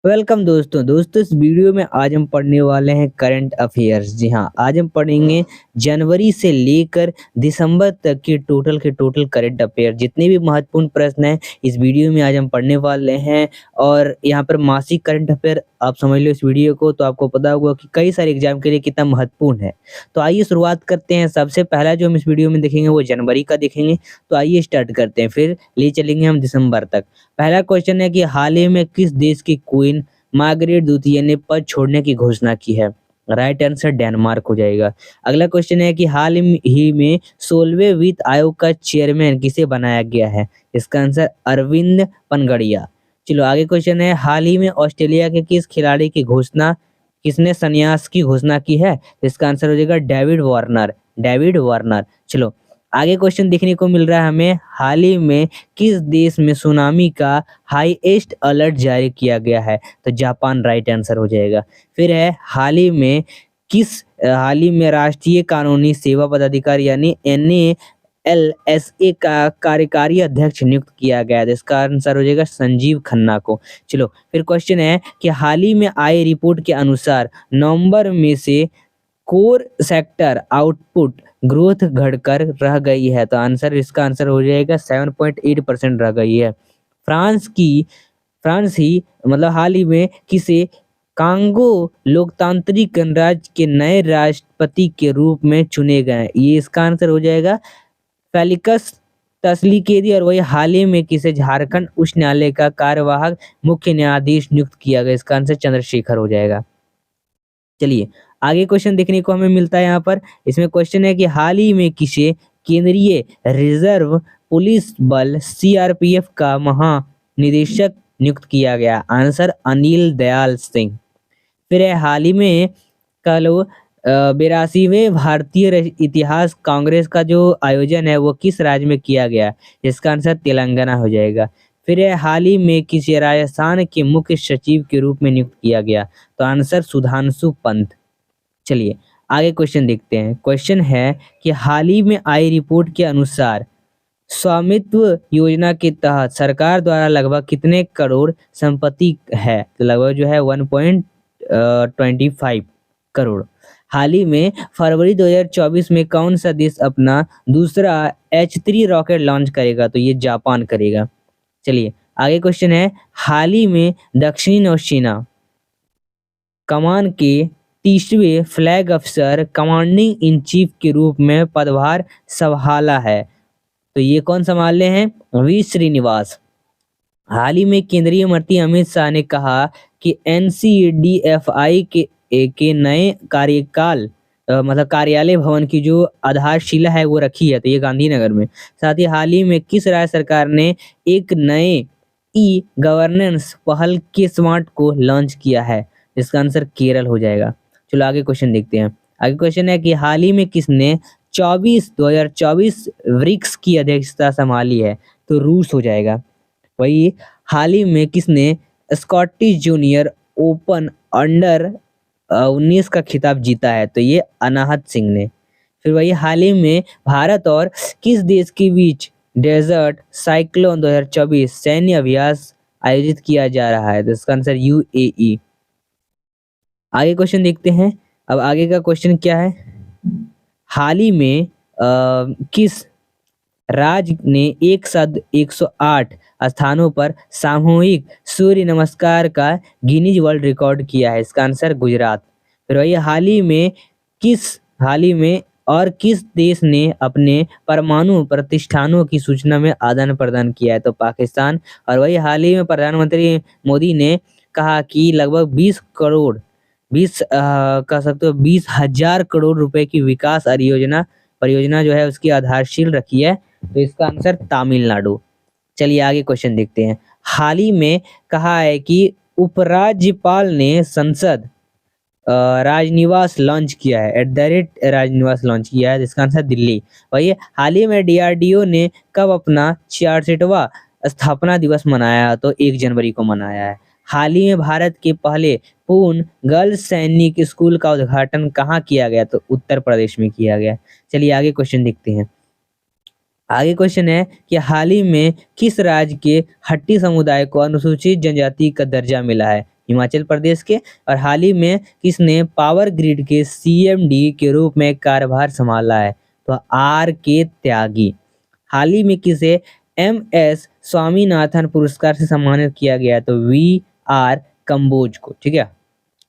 Welcome दोस्तों इस video में आज हम पढ़ने वाले हैं करंट अफेयर्स। जी हाँ, आज हम पढ़ेंगे जनवरी से लेकर दिसंबर तक के टोटल करंट अफेयर। जितने भी महत्वपूर्ण प्रश्न हैं इस वीडियो में आज हम पढ़ने वाले हैं। और यहाँ पर मासिक करंट अफेयर आप समझ लो इस वीडियो को, तो आपको पता होगा कि कई सारे एग्जाम के लिए कितना महत्वपूर्ण है। तो आइए शुरुआत करते हैं। सबसे पहला जो हम इस वीडियो में देखेंगे वो जनवरी का देखेंगे। तो आइए स्टार्ट करते हैं, फिर ले चलेंगे हम दिसंबर तक। पहला क्वेश्चन है कि हाल ही में किस देश की क्वीन मार्गरेट द्वितीय ने पद छोड़ने की घोषणा की है? राइट आंसर डेनमार्क हो जाएगा। अगला क्वेश्चन है कि हाल ही में 16वें वित्त आयोग का चेयरमैन किसे बनाया गया है? इसका आंसर अरविंद पनगड़िया। चलो आगे क्वेश्चन है, हाल ही में ऑस्ट्रेलिया के किस खिलाड़ी की घोषणा किसने संन्यास की घोषणा की है? इसका आंसर हो जाएगा डेविड वार्नर। चलो आगे क्वेश्चन देखने को मिल रहा है हमें, हाल ही में किस देश में सुनामी का हाईएस्ट अलर्ट जारी किया गया है? तो जापान राइट आंसर हो जाएगा। फिर है हाल ही में राष्ट्रीय कानूनी सेवा पदाधिकारी यानी NALSA का कार्यकारी अध्यक्ष नियुक्त किया गया है? तो इसका आंसर हो जाएगा संजीव खन्ना को। चलो फिर क्वेश्चन है कि हाल ही में आई रिपोर्ट के अनुसार नवंबर में से कोर सेक्टर आउटपुट ग्रोथ घटकर रह गई है? तो इसका आंसर हो जाएगा 7.8% रह गई है। फ्रांस ही मतलब हाल ही में किसे कांगो लोकतांत्रिक गणराज्य के नए राष्ट्रपति के रूप में चुने गए? ये इसका आंसर हो जाएगा फेलिक्स तस्लीकेदी। और वही हाल ही में किसे झारखंड उच्च न्यायालय का कार्यवाहक मुख्य न्यायाधीश नियुक्त किया गया? इसका आंसर चंद्रशेखर हो जाएगा। चलिए आगे क्वेश्चन देखने को हमें मिलता है यहाँ पर। इसमें क्वेश्चन है कि हाल ही में किसे केंद्रीय रिजर्व पुलिस बल CRPF का महानिदेशक नियुक्त किया गया? आंसर अनिल दयाल सिंह। फिर है हाल ही में कल 82वें भारतीय इतिहास कांग्रेस का जो आयोजन है वो किस राज्य में किया गया? इसका आंसर तेलंगाना हो जाएगा। फिर है हाल ही में किसे राजस्थान के मुख्य सचिव के रूप में नियुक्त किया गया? तो आंसर सुधांशु पंत। चलिए आगे क्वेश्चन देखते हैं। क्वेश्चन है कि हाल ही में आई रिपोर्ट के अनुसार स्वामित्व योजना के तहत सरकार द्वारा लगभग कितने करोड़ संपत्ति है? तो लगभग जो है 1.25 करोड़। हाल ही में फरवरी 2024 में कौन सा देश अपना दूसरा H3 रॉकेट लॉन्च करेगा? तो ये जापान करेगा। चलिए आगे क्वेश्चन है, हाल ही में दक्षिणी नौसेना कमान के 30वें फ्लैग अफसर कमांडिंग इन चीफ के रूप में पदभार संभाला है? तो ये कौन संभाले हैं? V श्रीनिवास। हाल ही में केंद्रीय मंत्री अमित शाह ने कहा कि NCDFI के नए कार्यकाल मतलब कार्यालय भवन की जो आधारशिला है वो रखी है, तो ये गांधीनगर में। साथ ही हाल ही में किस राज्य सरकार ने एक नए गवर्नेंस पहल के स्मार्ट को लॉन्च किया है? इसका आंसर केरल हो जाएगा। चलो आगे क्वेश्चन देखते हैं। आगे क्वेश्चन है कि हाल ही में किसने 2024 ब्रिक्स की अध्यक्षता संभाली है? तो रूस हो जाएगा। वही हाल ही में किसने स्कॉटिश जूनियर ओपन अंडर 19 का खिताब जीता है? तो ये अनाहत सिंह ने। फिर वही हाल ही में भारत और किस देश के बीच डेजर्ट साइक्लोन 2024 सैन्य अभ्यास आयोजित किया जा रहा है? तो इसका आंसर UAE। आगे क्वेश्चन देखते हैं। अब आगे का क्वेश्चन क्या है, हाल ही में किस राज्य ने एक साथ 108 स्थानों पर सामूहिक सूर्य नमस्कार का गिनीज वर्ल्ड रिकॉर्ड किया है? इसका आंसर गुजरात। फिर वही हाल ही में किस देश ने अपने परमाणु प्रतिष्ठानों की सूचना में आदान प्रदान किया है? तो पाकिस्तान। और वही हाल ही में प्रधानमंत्री मोदी ने कहा कि लगभग 20,000 करोड़ रुपए की विकास परियोजना जो है उसकी आधारशिला रखी है। तो इसका आंसर तमिलनाडु। चलिए आगे क्वेश्चन देखते हैं। हाल ही में कहा है कि उपराज्यपाल ने संसद राजनिवास लॉन्च किया है, राजनिवास लॉन्च किया है। इसका आंसर दिल्ली। वही हाल ही में DRDO ने कब अपना 66वां स्थापना दिवस मनाया? तो 1 जनवरी को मनाया है। हाल ही में भारत के पहले पूर्ण गर्ल्स सैनिक स्कूल का उद्घाटन कहाँ किया गया? तो उत्तर प्रदेश में किया गया। चलिए आगे क्वेश्चन देखते हैं। आगे क्वेश्चन है कि हाल ही में किस राज्य के हट्टी समुदाय को अनुसूचित जनजाति का दर्जा मिला है? हिमाचल प्रदेश के। और हाल ही में किसने पावर ग्रिड के सीएमडी के रूप में कार्यभार संभाला है? तो आर के त्यागी। हाल ही में किसे एमएस स्वामीनाथन पुरस्कार से सम्मानित किया गया? तो वी आर कंबोज को। ठीक है,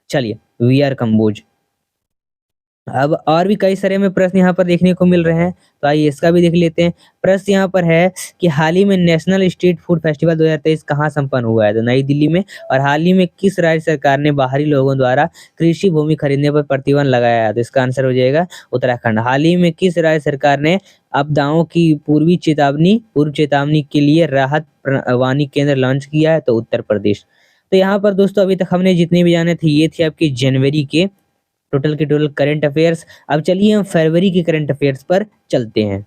चलिए वी आर कंबोज। अब और भी कई सारे में प्रश्न यहाँ पर देखने को मिल रहे हैं, तो आइए इसका भी देख लेते हैं। प्रश्न यहाँ पर है कि हाल ही में नेशनल स्ट्रीट फूड फेस्टिवल 2023 कहाँ संपन्न हुआ है? तो नई दिल्ली में। और हाल ही में किस राज्य सरकार ने बाहरी लोगों द्वारा कृषि भूमि खरीदने पर प्रतिबंध लगाया है? तो इसका आंसर हो जाएगा उत्तराखंड। हाल ही में किस राज्य सरकार ने आपदाओं की पूर्व चेतावनी के लिए राहत वाणी केंद्र लॉन्च किया है? तो उत्तर प्रदेश। तो यहाँ पर दोस्तों अभी तक हमने जितने भी जाने थे ये थे आपके जनवरी के टोटल करंट अफेयर्स। अब चलिए हम फरवरी के करंट अफेयर्स पर चलते हैं।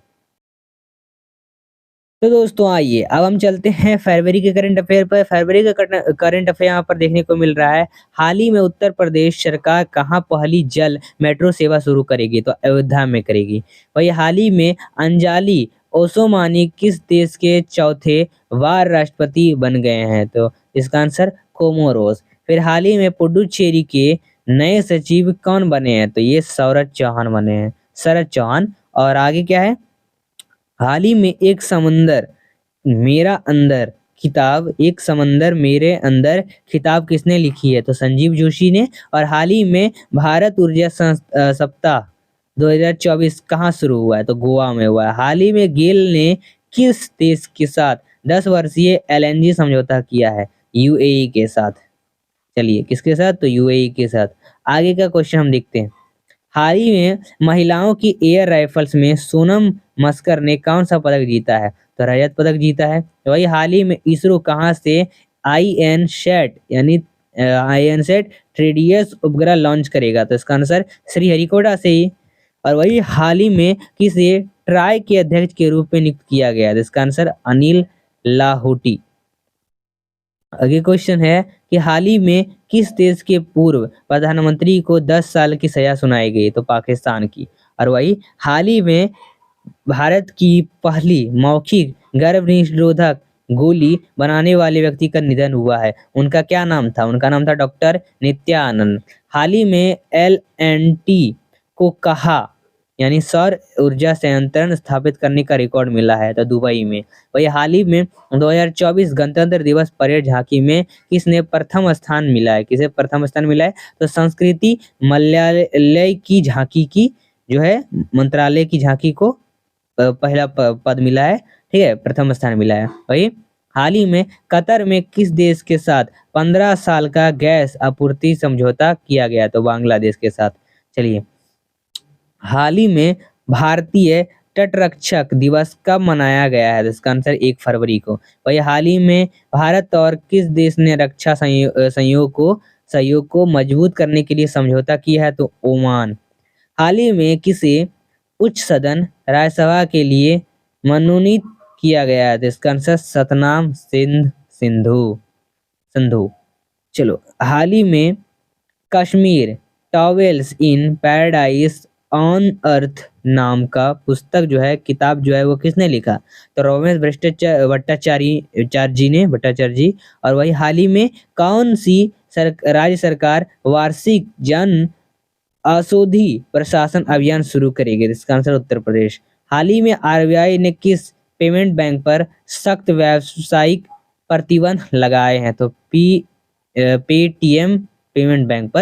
तो दोस्तों आइए अब हम चलते हैं फरवरी के करंट अफेयर पर। फरवरी का करंट अफेयर यहाँ पर देखने को मिल रहा है। हाल ही में उत्तर प्रदेश सरकार कहाँ पहली जल मेट्रो सेवा शुरू करेगी? तो अयोध्या में करेगी। वही हाल ही में अंजलि ओसोमानी किस देश के चौथे बार राष्ट्रपति बन गए हैं? तो इसका आंसर कोमोरोस। फिर हाल ही में पुडुचेरी के नए सचिव कौन बने हैं? तो ये शरद चौहान बने हैं, शरद चौहान। और आगे क्या है? हाल ही में एक समंदर मेरा अंदर किताब, एक समंदर मेरे अंदर किताब किसने लिखी है? तो संजीव जोशी ने। और हाल ही में भारत ऊर्जा सप्ताह 2024 कहाँ शुरू हुआ है? तो गोवा में हुआ है। हाल ही में गेल ने किस देश के साथ 10 वर्षीय एलएनजी समझौता किया है? यूएई के साथ। चलिए किसके साथ? तो यूएई के साथ। आगे का क्वेश्चन हम देखते हैं। हाल ही में महिलाओं की एयर राइफल्स में सोनम मस्कर ने कौन सा पदक जीता है? तो रजत पदक जीता है। वही हाल ही में इसरो कहाँ से आईएनसैट ट्रेडियस उपग्रह लॉन्च करेगा? तो इसका आंसर श्रीहरिकोटा से ही। और वही हाल ही में किसे ट्राई के अध्यक्ष के रूप में नियुक्त किया गया? तो इसका आंसर अनिल लाहोटी। आगे क्वेश्चन है कि हाल ही में किस देश के पूर्व प्रधानमंत्री को 10 साल की सजा सुनाई गई? तो पाकिस्तान की। और वही हाल ही में भारत की पहली मौखिक गर्भनिरोधक गोली बनाने वाले व्यक्ति का निधन हुआ है। उनका क्या नाम था? उनका नाम था डॉक्टर नित्यानंद। हाल ही में एल&टी को कहा यानी सौर ऊर्जा संयंत्र स्थापित करने का रिकॉर्ड मिला है? तो दुबई में। वही हाल ही में 2024 गणतंत्र दिवस परेड झांकी में किसने प्रथम स्थान मिला है? किसे प्रथम स्थान मिला है? तो संस्कृति मलयालय की झांकी की जो है मंत्रालय की झांकी को पहला पद मिला है। ठीक है, प्रथम स्थान मिला है। वही हाल ही में कतर में किस देश के साथ 15 साल का गैस आपूर्ति समझौता किया गया? तो बांग्लादेश के साथ। चलिए हाल ही में भारतीय तटरक्षक दिवस कब मनाया गया है? इसका आंसर 1 फरवरी को। वही हाल ही में भारत और किस देश ने रक्षा सहयोग को मजबूत करने के लिए समझौता किया है? तो ओमान। हाल ही में किसे उच्च सदन राज्यसभा के लिए मनोनीत किया गया है? तो इसका आंसर सतनाम संधू। चलो हाल ही में Kashmir towels in paradise on earth नाम का पुस्तक जो है, किताब जो है वो किसने लिखा? तो रमेश भट्टाचार्य जी। और वही हाल ही में कौन सी राज्य सरकार वार्षिक जन औषधि प्रशासन अभियान शुरू करेगी? इसका आंसर उत्तर प्रदेश। हाल ही में आरबीआई ने किस पेमेंट बैंक पर सख्त व्यावसायिक प्रतिबंध लगाए हैं? तो पेटीएम पेमेंट बैंक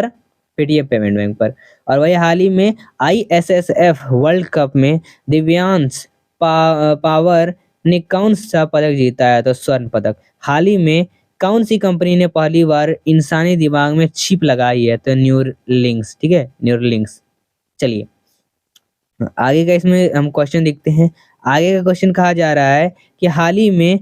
पर। और वही हाल ही में आईएसएसएफ वर्ल्ड कप में दिव्यांश पावर ने कौन सा पदक जीता है? तो स्वर्ण पदक। हाल ही में कौन सी कंपनी ने पहली बार इंसानी दिमाग में चिप लगाई है? तो न्यूरलिंक्स। ठीक है, न्यूरलिंक्स। चलिए आगे का इसमें हम क्वेश्चन देखते हैं। आगे का क्वेश्चन कहा जा रहा है कि हाल ही में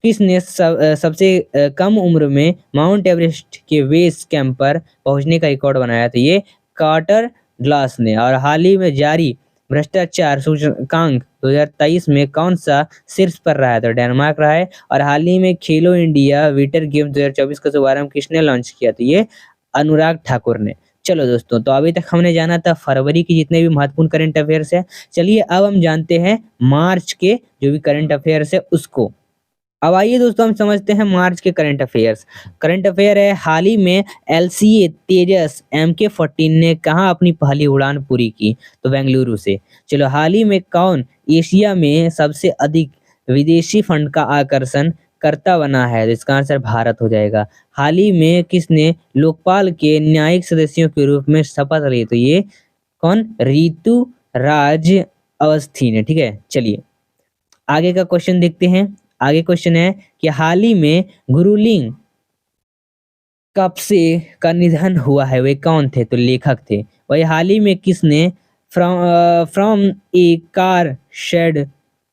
किसने सबसे कम उम्र में माउंट एवरेस्ट के बेस कैंप पर पहुंचने का रिकॉर्ड बनाया? तो ये कार्टर ग्लास ने। और हाल ही में जारी भ्रष्टाचार सूचकांक 2023 में कौन सा शीर्ष पर रहा है? तो डेनमार्क रहा है। और हाल ही में खेलो इंडिया विंटर गेम्स 2024 का शुभारंभ किसने लॉन्च किया? तो ये अनुराग ठाकुर ने। चलो दोस्तों, तो अभी तक हमने जाना था फरवरी की जितने भी महत्वपूर्ण करंट अफेयर्स है। चलिए अब हम जानते हैं मार्च के जो भी करंट अफेयर्स है उसको। अब आइए दोस्तों हम समझते हैं मार्च के करंट अफेयर्स। करंट अफेयर है, हाल ही में एलसीए तेजस MK-14 ने कहाँ अपनी पहली उड़ान पूरी की? तो बेंगलुरु से। चलो, हाल ही में कौन एशिया में सबसे अधिक विदेशी फंड का आकर्षण करता बना है? तो इसका आंसर भारत हो जाएगा। हाल ही में किसने लोकपाल के न्यायिक सदस्यों के रूप में शपथ ली? तो ये कौन? रितु राज अवस्थी ने। ठीक है, चलिए आगे का क्वेश्चन देखते हैं। आगे क्वेश्चन है कि हाल ही में गुरुलिंग कप्से का निधन हुआ है, वे कौन थे? तो लेखक थे। वही हाल ही में किसने from a car shed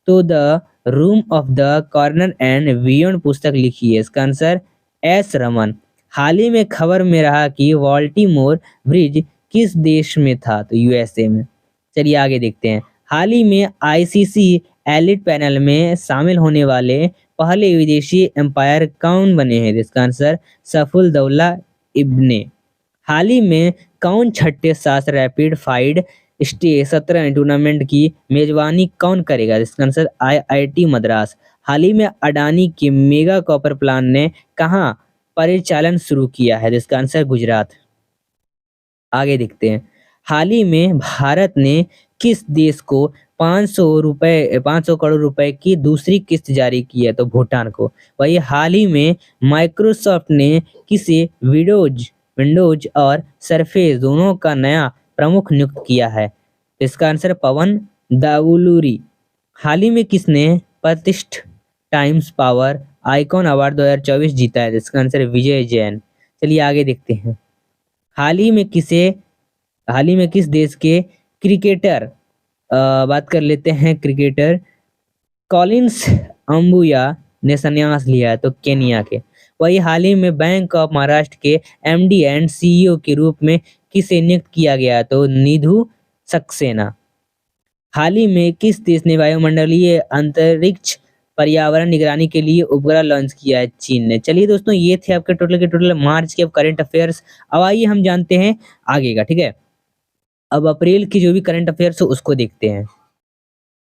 to the room of the corner and beyond पुस्तक लिखी है? इसका आंसर एस रमन। हाल ही में खबर में रहा कि बाल्टीमोर ब्रिज किस देश में था? तो यूएसए में। चलिए आगे देखते हैं। हाल ही में आईसीसी एलिट पैनल में शामिल होने वाले पहले विदेशी एम्पायर कौन बने हैं? इसका आंसर सफुलदौला इब्ने। हाल ही में कौन छठे सात रैपिड फाइड स्टे 17 टूर्नामेंट की मेजबानी कौन करेगा? इसका आंसर आईआईटी मद्रास। हाल ही में अडानी के मेगा कॉपर प्लांट ने कहाँ परिचालन शुरू किया है? इसका आंसर गुजरात। आगे देखते हैं। हाल ही में भारत ने किस देश को 500 करोड़ रुपए की दूसरी किस्त जारी की है? तो भूटान को। वही हाल ही में माइक्रोसॉफ्ट ने किसे विंडोज और सरफेस दोनों का नया प्रमुख नियुक्त किया है? इसका आंसर पवन दावुलूरी। हाल ही में किसने प्रतिष्ठ टाइम्स पावर आइकॉन अवार्ड 2024 जीता है? इसका आंसर विजय जैन। चलिए आगे देखते हैं। हाल ही में किस देश के क्रिकेटर बात कर लेते हैं। क्रिकेटर कॉलिंस अंबुया ने संन्यास लिया है? तो केनिया के। वही हाल ही में बैंक ऑफ महाराष्ट्र के एमडी एंड सीईओ के रूप में किसे नियुक्त किया गया? तो निधु सक्सेना। हाल ही में किस देश ने वायुमंडलीय अंतरिक्ष पर्यावरण निगरानी के लिए उपग्रह लॉन्च किया है? चीन ने। चलिए दोस्तों, ये थे आपके टोटल मार्च के करंट अफेयर्स। अब आइए हम जानते हैं आगे का। ठीक है, अब अप्रैल की जो भी करंट अफेयर्स हो उसको देखते हैं।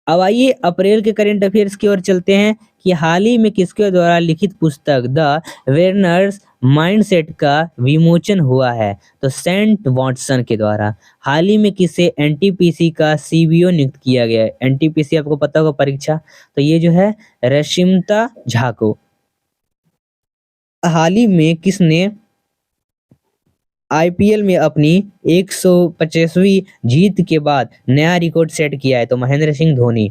अब आइए अप्रैल के करंट अफेयर्स की ओर चलते हैं कि हाल ही में किसके द्वारा लिखित पुस्तक द वेरनर्स माइंडसेट का विमोचन हुआ है? तो सेंट वॉटसन के द्वारा। हाल ही में किसे एनटीपीसी का सीबीओ नियुक्त किया गया है? एनटीपीसी आपको पता होगा परीक्षा, तो ये जो है रश्मिता झा को। हाल ही में किसने आईपीएल में अपनी 150वीं जीत के बाद नया रिकॉर्ड सेट किया है? तो महेंद्र सिंह धोनी।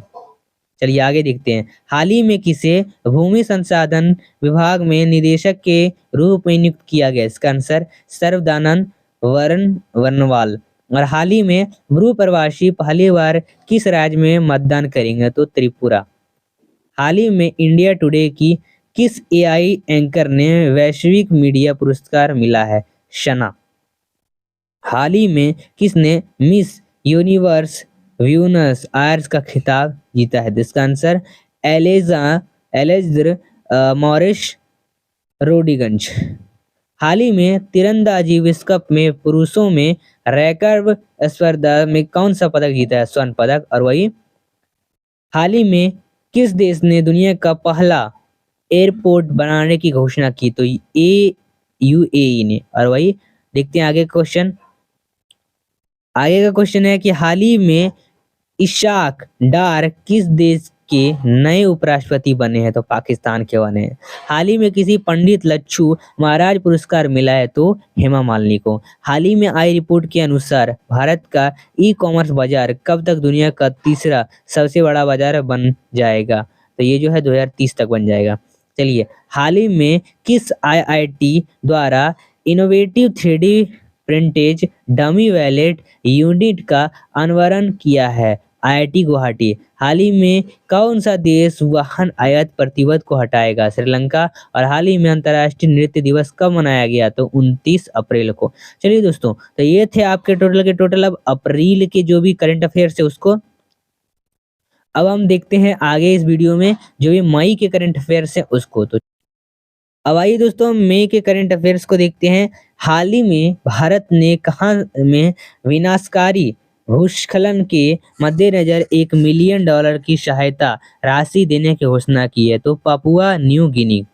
चलिए आगे देखते हैं। हाल ही में किसे भूमि संसाधन विभाग में निदेशक के रूप में नियुक्त किया गया? इसका आंसर सर्वदानंद वर्नवाल। और हाल ही में ब्रू प्रवासी पहली बार किस राज्य में मतदान करेंगे? तो त्रिपुरा। हाल ही में इंडिया टुडे की किस एआई एंकर ने वैश्विक मीडिया पुरस्कार मिला है? शना। हाल ही में किसने मिस यूनिवर्स ब्यूनस आयर्स का खिताब जीता है? इसका आंसर एलेजर मॉरिस रोडिगंज। हाल ही में तीरंदाजी विश्व कप में पुरुषों में रैकर्व स्पर्धा में कौन सा पदक जीता है? स्वर्ण पदक। और वही हाल ही में किस देश ने दुनिया का पहला एयरपोर्ट बनाने की घोषणा की? तो यूएई ने। और वही देखते हैं आगे क्वेश्चन। आगे का क्वेश्चन है कि हाल ही में इशाक डार किस देश के नए उपराष्ट्रपति बने हैं? तो पाकिस्तान के बने हैं। हाल ही में किसी पंडित लच्छू महाराज पुरस्कार मिला है? तो हेमा मालिनी को। हाल ही में आई रिपोर्ट के अनुसार भारत का ई कॉमर्स बाजार कब तक दुनिया का तीसरा सबसे बड़ा बाजार बन जाएगा? तो ये जो है 2030 तक बन जाएगा। चलिए, हाल ही में किस आईआईटी द्वारा innovative 3D printed dummy ballot unit का अनावरण किया है? आईआईटी गुवाहाटी। हाल ही में कौन सा देश वाहन आयात प्रतिबंध को हटाएगा? श्रीलंका। और हाल ही में अंतर्राष्ट्रीय नृत्य दिवस कब मनाया गया? तो 29 अप्रैल को। चलिए दोस्तों, तो ये थे आपके टोटल। अब अप्रैल के जो भी करंट अफेयर्स है उसको अब हम देखते हैं आगे इस वीडियो में जो भी मई के करंट अफेयर्स है उसको। तो अब आइए दोस्तों मई के करंट अफेयर्स को देखते हैं। हाल ही में भारत ने कहाँ में विनाशकारी भूस्खलन के मद्देनजर $1 मिलियन की सहायता राशि देने की घोषणा की है। तो पापुआ न्यू गिनी।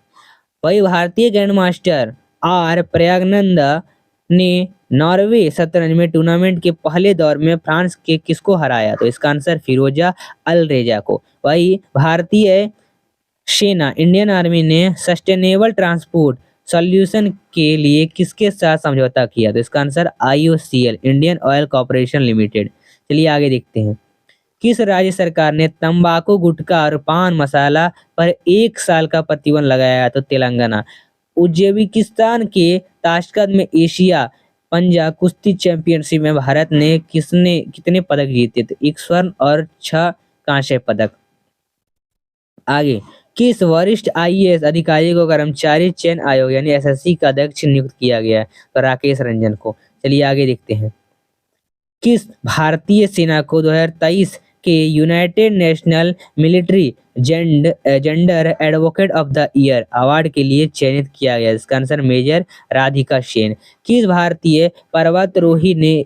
वही भारतीय ग्रैंड मास्टर आर प्रज्ञानंदा ने नॉर्वे शतरंज में टूर्नामेंट के पहले दौर में फ्रांस के किसको हराया? तो इसका आंसर फिरोजा अल रेजा को। वही भारतीय सेना इंडियन आर्मी ने सस्टेनेबल ट्रांसपोर्ट सॉल्यूशन के लिए किसके साथ समझौता किया? तो इसका answer IOCL Indian oil corporation limited. चलिए आगे देखते हैं। किस राज्य सरकार ने तंबाकू गुटखा और पान मसाला पर 1 साल का प्रतिबंध लगाया? तो तेलंगाना। उज्बेकिस्तान के ताशकंद में एशिया पंजा कुश्ती चैंपियनशिप में भारत ने कितने पदक जीते? तो 1 स्वर्ण और 6 कांस्य पदक। आगे, किस वरिष्ठ IAS अधिकारी को कर्मचारी चयन आयोग यानी SSC का अध्यक्ष नियुक्त किया गया है? तो राकेश रंजन को। चलिए आगे देखते हैं। किस भारतीय सेना को 2023 के United national military gender advocate of the year award के लिए चयनित किया गया? इसका आंसर मेजर राधिका सेन। किस भारतीय पर्वतारोही ने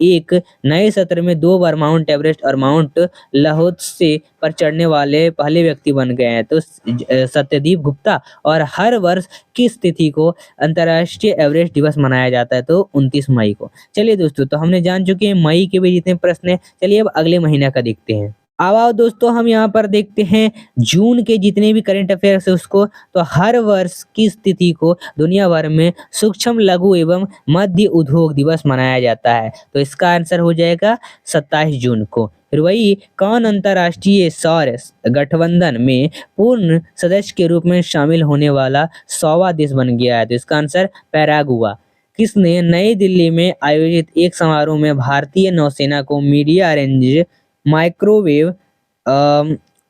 एक नए सत्र में 2 बार माउंट एवरेस्ट और माउंट लाओत्से पर चढ़ने वाले पहले व्यक्ति बन गए हैं? तो सत्यदीप गुप्ता। और हर वर्ष किस तिथि को अंतर्राष्ट्रीय एवरेस्ट दिवस मनाया जाता है? तो 29 मई को। चलिए दोस्तों, तो हमने जान चुके हैं मई के भी जितने प्रश्न हैं। चलिए अब अगले महीना का देखते हैं। अब आओ दोस्तों, हम यहाँ पर देखते हैं जून के जितने भी करंट अफेयर्स है उसको। तो हर वर्ष किस तिथि को दुनिया भर में सूक्ष्म लघु एवं मध्य उद्योग दिवस मनाया जाता है? तो इसका आंसर हो जाएगा 27 जून को। फिर वही, कौन अंतर्राष्ट्रीय सौर गठबंधन में पूर्ण सदस्य के रूप में शामिल होने वाला 100वां देश बन गया है? तो इसका आंसर पैरागुआ। किसने नई दिल्ली में आयोजित एक समारोह में भारतीय नौसेना को medium range microwave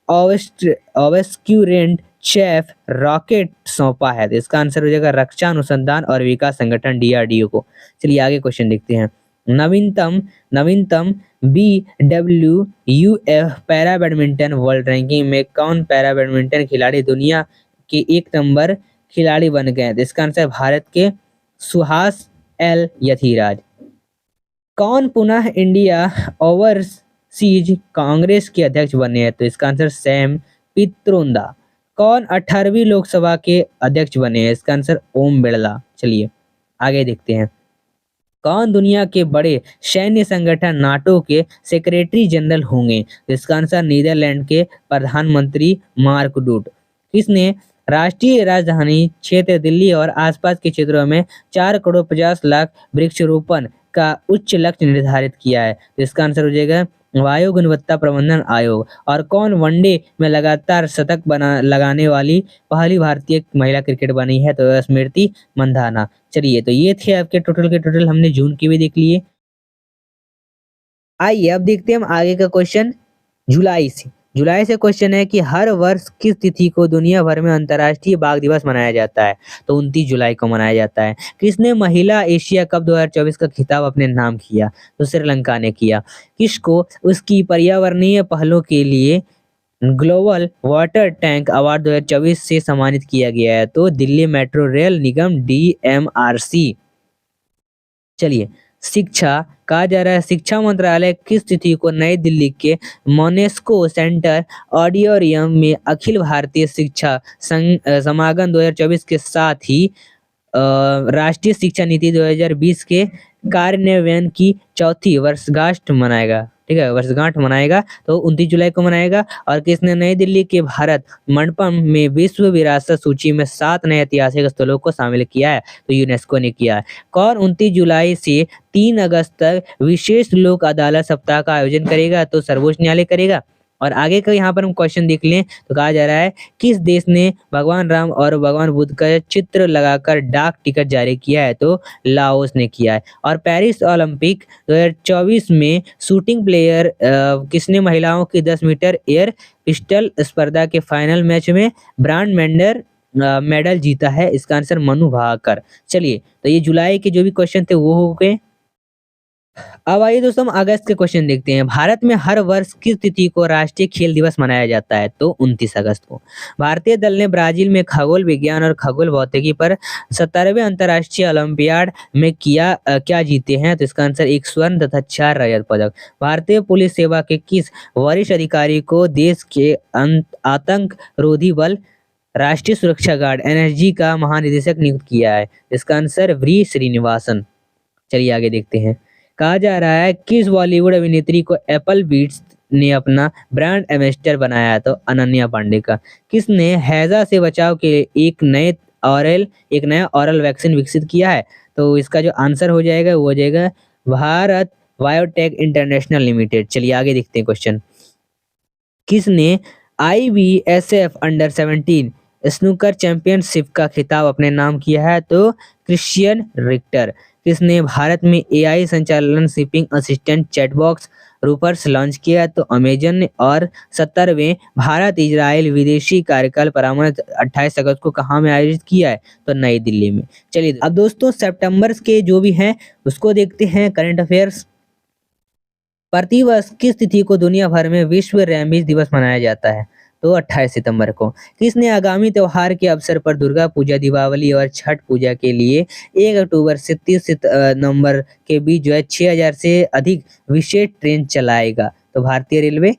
obscurant chaff rocket सौंपा है? तो इसका आंसर हो जाएगा रक्षा अनुसंधान और विकास संगठन DRDO को। चलिए आगे क्वेश्चन देखते हैं। नवीनतम BWUF para badminton world ranking में कौन पैरा बैडमिंटन खिलाड़ी दुनिया के 1 नंबर खिलाड़ी बन गए? तो इसका आंसर भारत के सुहास L यथिराज। कौन पुनः इंडिया ओवरसीज कांग्रेस के अध्यक्ष बने हैं? तो इसका आंसर सैम पित्रोदा। कौन 18वीं लोकसभा के अध्यक्ष बने हैं? इसका आंसर ओम बिड़ला। चलिए आगे देखते हैं। कौन दुनिया के बड़े सैन्य संगठन नाटो के सेक्रेटरी जनरल होंगे? तो इसका आंसर नीदरलैंड के प्रधानमंत्री मार्क रूट। किसने राष्ट्रीय राजधानी क्षेत्र दिल्ली और आसपास के क्षेत्रों में 4 करोड़ 50 लाख वृक्षारोपण का उच्च लक्ष्य निर्धारित किया है? तो इसका आंसर हो जाएगा वायु गुणवत्ता प्रबंधन आयोग। और कौन वनडे में लगातार शतक लगाने वाली पहली भारतीय महिला क्रिकेट बनी है? तो स्मृति मंधाना। चलिए, तो ये थे आपके टोटल हमने जून के भी देख लिए। आइए अब देखते हैं हम आगे का क्वेश्चन जुलाई से क्वेश्चन है कि हर वर्ष किस तिथि को दुनिया भर में अंतर्राष्ट्रीय बाघ दिवस मनाया जाता है? तो 29 जुलाई को मनाया जाता है। किसने महिला एशिया कप 2024 का खिताब अपने नाम किया? तो श्रीलंका ने किया। किसको उसकी पर्यावरणीय पहलों के लिए ग्लोबल वाटर टैंक अवार्ड 2024 से सम्मानित किया गया है? तो दिल्ली मेट्रो रेल निगम DMRC। चलिए, शिक्षा कहा जा रहा है शिक्षा मंत्रालय किस तिथि को नई दिल्ली के मोनेस्को सेंटर ऑडिटोरियम में अखिल भारतीय शिक्षा समागम 2024 के साथ ही राष्ट्रीय शिक्षा नीति 2020 के कार्यान्वयन की 4वीं वर्षगांठ मनाएगा? ठीक है, वर्षगांठ मनाएगा। तो 29 जुलाई को मनाएगा। और किसने नई दिल्ली के भारत मंडपम में विश्व विरासत सूची में 7 नए ऐतिहासिक स्थलों को शामिल किया है? तो यूनेस्को ने किया है। कौन 29 जुलाई से 3 अगस्त तक विशेष लोक अदालत सप्ताह का आयोजन करेगा? तो सर्वोच्च न्यायालय करेगा। और आगे का यहाँ पर हम क्वेश्चन देख लें तो कहा जा रहा है किस देश ने भगवान राम और भगवान बुद्ध का चित्र लगाकर डाक टिकट जारी किया है? तो लाओस ने किया है। और पेरिस ओलंपिक 2024 में शूटिंग प्लेयर किसने महिलाओं की 10 मीटर एयर पिस्टल स्पर्धा के फाइनल मैच में ब्रांड मेडल जीता है? इसका आंसर मनु भाकर। चलिए, तो ये जुलाई के जो भी क्वेश्चन थे वो हो गए। अब आइए दोस्तों हम अगस्त के क्वेश्चन देखते हैं। भारत में हर वर्ष किस तिथि को राष्ट्रीय खेल दिवस मनाया जाता है? तो 29 अगस्त को। भारतीय दल ने ब्राजील में खगोल विज्ञान और खगोल भौतिकी पर 17वें अंतर्राष्ट्रीय ओलंपियाड में क्या जीते हैं? तो इसका आंसर 1 स्वर्ण तथा 4 रजत पदक। भारतीय पुलिस सेवा के किस वरिष्ठ अधिकारी को देश के आतंक रोधी बल राष्ट्रीय सुरक्षा गार्ड एनएसजी का महानिदेशक नियुक्त किया है? इसका आंसर वी श्रीनिवासन। चलिए आगे देखते हैं। कहा जा रहा है किस बॉलीवुड अभिनेत्री को एप्पल बीट्स ने अपना ब्रांड एम्बेसडर बनाया है? तो अनन्या पांडे का। किसने हैजा से बचाव के लिए एक नया ऑरल वैक्सीन विकसित किया है? तो इसका जो आंसर हो जाएगा वो हो जाएगा भारत बायोटेक इंटरनेशनल लिमिटेड। चलिए आगे देखते हैं क्वेश्चन। किसने IBSF अंडर 17 स्नूकर चैंपियनशिप का खिताब अपने नाम किया है? तो क्रिश्चियन रिक्टर। किसने भारत में AI संचालन शिपिंग असिस्टेंट चैटबॉक्स रूपर्स लॉन्च किया? तो अमेजन ने। और 70वें भारत इजराइल विदेशी कार्यकाल परामर्श 28 अगस्त को कहाँ में आयोजित किया है? तो नई दिल्ली में। चलिए अब दोस्तों सितंबर के जो भी हैं उसको देखते हैं करंट अफेयर्स। प्रतिवर्ष किस तिथि को दुनिया भर में विश्व रैबिज दिवस मनाया जाता है? तो 28 सितंबर को। किसने आगामी त्योहार के अवसर पर दुर्गा पूजा, दीपावली और छठ पूजा के लिए 1 अक्टूबर से 30 नवंबर के बीच जो है 6000 से अधिक विशेष ट्रेन चलाएगा? तो भारतीय रेलवे।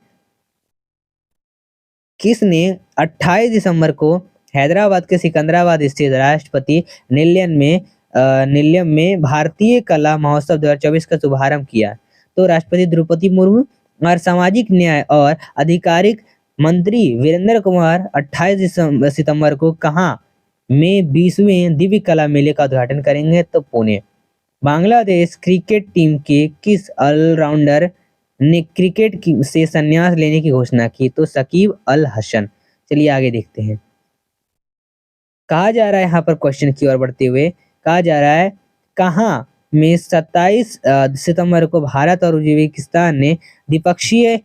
किसने 28 दिसंबर को हैदराबाद के सिकंदराबाद स्थित राष्ट्रपति निलयम में भारतीय कला महोत्सव 2024 का शुभारंभ किया? तो राष्ट्रपति द्रौपदी मुर्मू। और सामाजिक न्याय और आधिकारिक मंत्री वीरेंद्र कुमार 28 सितंबर को कहाँ में 20वें दिव्य कला मेले का उद्घाटन करेंगे? तो पुणे। बांग्लादेश क्रिकेट टीम के किस ऑलराउंडर ने से संन्यास लेने की घोषणा की? तो शकीब अल हसन। चलिए आगे देखते हैं। कहा जा रहा है यहाँ पर क्वेश्चन की ओर बढ़ते हुए, कहा जा रहा है कहाँ में 27 सितंबर को भारत और उज्बेकिस्तान ने द्विपक्षीय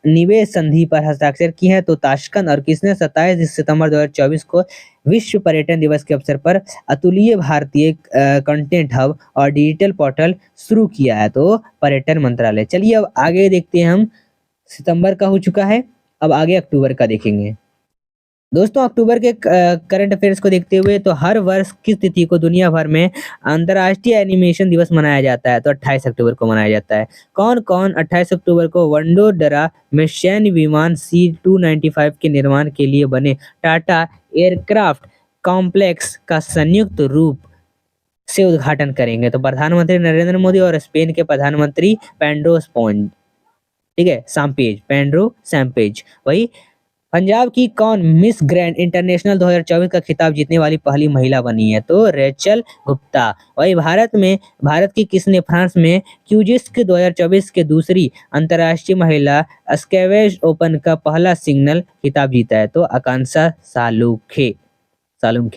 निवेश संधि पर हस्ताक्षर किए हैं? तो ताशकंद। और किसने 27 सितंबर 2024 को विश्व पर्यटन दिवस के अवसर पर अतुल्य भारतीय कंटेंट हब और डिजिटल पोर्टल शुरू किया है? तो पर्यटन मंत्रालय। चलिए अब आगे देखते हैं हम। सितंबर का हो चुका है, अब आगे अक्टूबर का देखेंगे। दोस्तों अक्टूबर के करंट अफेयर्स को देखते हुए, तो हर वर्ष किस तिथि को दुनिया भर में अंतर्राष्ट्रीय एनिमेशन दिवस मनाया जाता है? तो 28 अक्टूबर को मनाया जाता है। कौन कौन 28 अक्टूबर को वडोदरा में सैन्य विमान C-295 के निर्माण के लिए बने टाटा एयरक्राफ्ट कॉम्प्लेक्स का संयुक्त रूप से उद्घाटन करेंगे? तो प्रधानमंत्री नरेंद्र मोदी और स्पेन के प्रधानमंत्री पेड्रो स्पॉन्ज, ठीक है, पेड्रो सैंपेज। वही पंजाब की कौन मिस ग्रैंड इंटरनेशनल 2024 का खिताब जीतने वाली पहली महिला बनी है? तो रेचल गुप्ता। वही भारत की किसने फ्रांस में क्यूजिस्क 2024 के दूसरी अंतर्राष्ट्रीय महिला स्क्वैश ओपन का पहला सिंगल खिताब जीता है? तो आकांक्षा सालुंखे।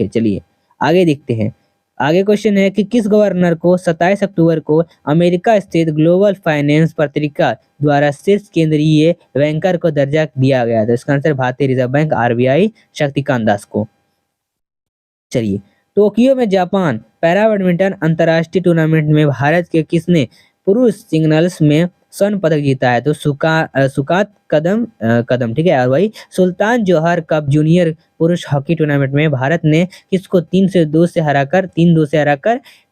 चलिए आगे देखते हैं। आगे क्वेश्चन है कि किस गवर्नर को 27 अक्टूबर को अमेरिका स्थित ग्लोबल फाइनेंस पत्रिका द्वारा शीर्ष केंद्रीय बैंकर को दर्जा दिया गया था? इसका आंसर भारतीय reserve bank RBI Shaktikanta Das को। चलिए टोक्यो में जापान पैरा बैडमिंटन अंतर्राष्ट्रीय टूर्नामेंट में भारत के किसने पुरुष सिंगल्स में स्वर्ण पदक जीता है? तो सुकात कदम, ठीक है। और वही सुल्तान जोहर कप जूनियर पुरुष हॉकी टूर्नामेंट में भारत ने किसको 3-2 से हराकर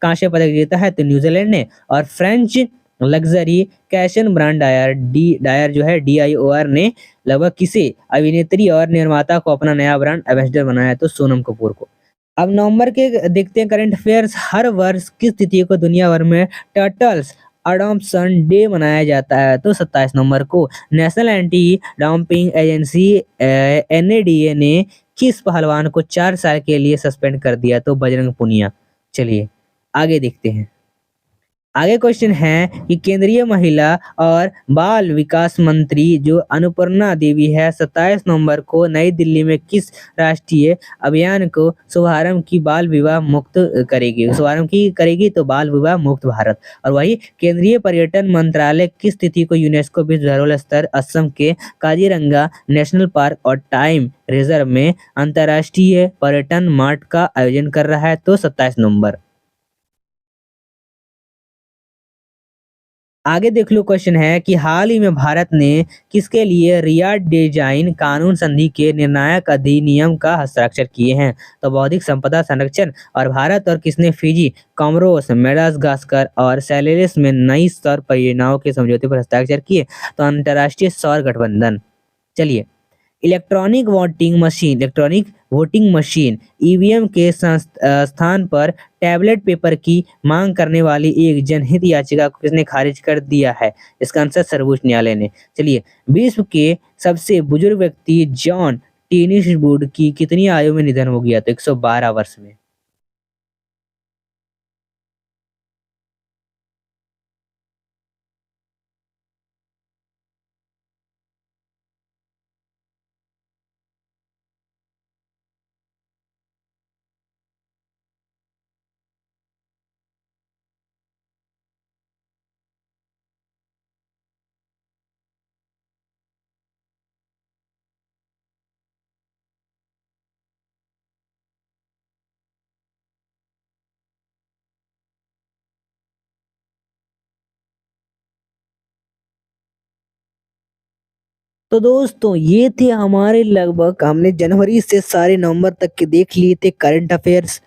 कांस्य पदक जीता है? तो न्यूजीलैंड ने। और फ्रेंच लग्जरी कैशन ब्रांड डायर जो है DIOR ने लगभग किसे अभिनेत्री और निर्माता को अपना नया ब्रांड एम्बेसडर बनाया? तो सोनम कपूर को। अब नवंबर के देखते हैं करंट अफेयर्स। हर वर्ष किस तिथि को दुनिया भर में टर्टल्स अडॉप्शन डे मनाया जाता है? तो 27 नवंबर को। National anti dumping agency NADA ने किस पहलवान को 4 साल के लिए सस्पेंड कर दिया? तो बजरंग पुनिया। चलिए आगे देखते हैं। आगे क्वेश्चन है कि केंद्रीय महिला और बाल विकास मंत्री जो अनुपर्णा देवी है 27 नवंबर को नई दिल्ली में किस राष्ट्रीय अभियान को शुभारंभ करेगी? तो बाल विवाह मुक्त भारत। और वही केंद्रीय पर्यटन मंत्रालय किस तिथि को यूनेस्को विश्व धरोहर स्थल असम के काजीरंगा नेशनल पार्क और टाइम रिजर्व में अंतर्राष्ट्रीय पर्यटन मार्ट का आयोजन कर रहा है? तो 27 नवंबर। आगे देख लो, क्वेश्चन है कि हाल ही में भारत ने किसके लिए रियाद डिजाइन कानून संधि के निर्णायक अधिनियम का हस्ताक्षर किए हैं? तो बौद्धिक संपदा संरक्षण। और भारत और किसने फिजी, कॉमोरोस, मेडागास्कर और सेशेल्स में नई सौर परियोजनाओं के समझौते पर हस्ताक्षर किए? तो अंतर्राष्ट्रीय सौर गठबंधन। चलिए, इलेक्ट्रॉनिक वोटिंग मशीन ईवीएम के स्थान पर टैबलेट पेपर की मांग करने वाली एक जनहित याचिका को किसने खारिज कर दिया है? इसका आंसर सर्वोच्च न्यायालय ने। चलिए, विश्व के सबसे बुजुर्ग व्यक्ति जॉन टेनिसवुड की कितनी आयु में निधन हो गया? तो 112 वर्ष में। तो दोस्तों, ये थे हमारे लगभग, हमने जनवरी से सारे नवंबर तक के देख लिए थे करंट अफेयर्स।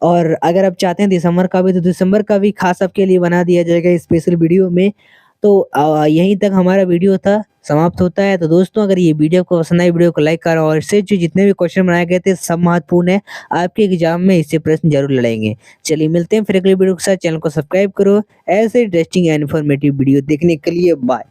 और अगर आप चाहते हैं दिसंबर का भी, तो दिसंबर का भी खास आपके लिए बना दिया जाएगा स्पेशल वीडियो में। तो यहीं तक हमारा वीडियो था, समाप्त होता है। तो दोस्तों, अगर ये वीडियो को पसंद आई, वीडियो को लाइक करो, और इससे जो जितने भी क्वेश्चन बनाए गए थे सब महत्वपूर्ण है, आपके एग्जाम में इससे प्रश्न जरूर लड़ेंगे। चलिए, मिलते हैं फिर अगले वीडियो के साथ। चैनल को सब्सक्राइब करो ऐसे इंटरेस्टिंग एंड इन्फॉर्मेटिव वीडियो देखने के लिए। बाय।